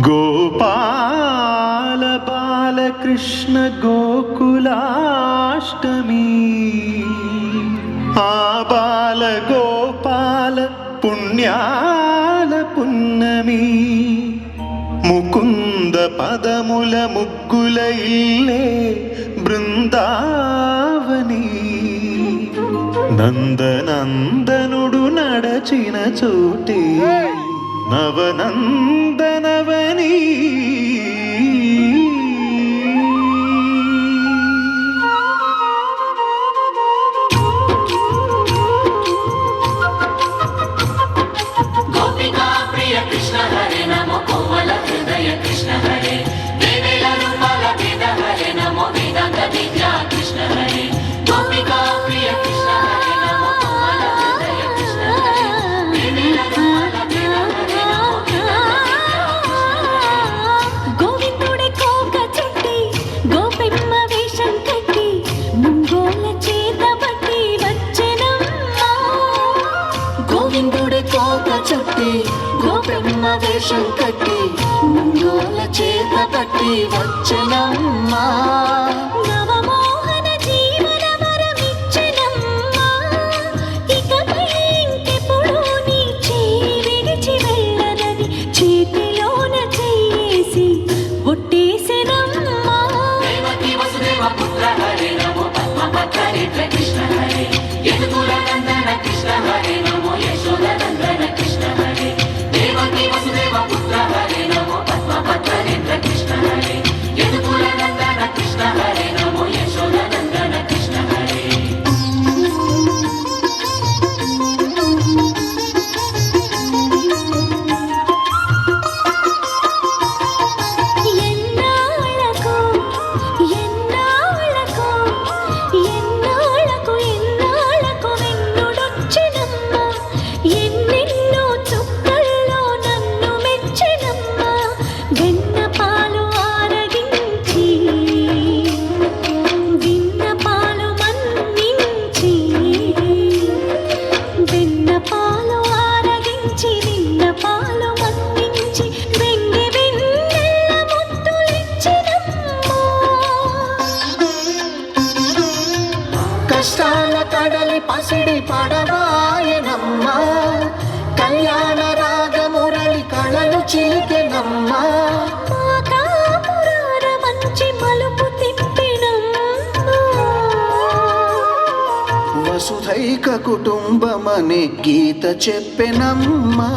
గోపాల బాలకృష్ణ గోకులాష్టమి ఆ బాల గోపాల పుణ్యాల పున్నమి ముకుంద పదముల ముగ్గుల ఇల్లే బృందావని నందనందనుడు నడచిన చోటే నవనందనవని గోపికా ప్రియ కృష్ణ హరే నమో కోమల హృదయ కృష్ణ హరే దేవేల రూపాల వేద హరే నమో వేదాంత విద్యా కృష్ణ హరే గోపికా ప్రియ కృష్ణ హరే నమో కోమల హృదయ కృష్ణ హరే దేవేల రూపాల వేద హరే నమో గోవిందుడి కోక చుట్టి గోపెమ్మ వేషం కట్టి ముంగోల చేత పట్టి వచ్చెనమ్మా గోవిందుడి కోక చుట్టి గోపెమ్మ వేషం కట్టి ముంగోల చేత పట్టి వచ్చెనమ్మా నవమోహన జీవన వరమిచ్చెనమ్మా ఇకపై ఇంకెప్పుడు నీ చేయి విడిచి వెళ్ళనని చేతిలోన చేసి ఒట్టేసెనమ్మా దేవకీ వసుదేవ పుత్ర హరే నమో పద్మపత్ర నేత్ర కృష్ణ హరే యదుకుల నందన కృష్ణ హరే నమో యశోద నందన కృష్ణ హరే దేవకీ వసుదేవ పుత్ర హరే నమో పద్మపత్ర నేత్ర కృష్ణ హరే యదుకుల నందన కృష్ణ హరే నమో యశోద నందన కృష్ణ హరే ఎన్నాళ్ళకు ఎన్నాళ్ళకు ఎన్నాళ్ళకు ఎన్నాళ్ళకు వెన్నుడొచ్చినమ్మా ఎన్నెన్నో చుక్కల్లో నన్ను మెచ్చినమ్మా వెన్న పాలు ఆరగించి విన్న పాలు మన్నించి వెన్న పాలు ఆరగించి విన్న పాలు మన్నించి వెండి వెన్నెల్ల ముద్దులిచ్చినమ్మా కష్టాల కడలి పసిడి పడవాయనమ్మా కళ్యాణ రాగమురళి కళలు చిలికెనమ్మా కాపురార మంచి మలుపు తిప్పినమ్మా వసుధైక కుటుంబమనే గీత చెప్పెనమ్మా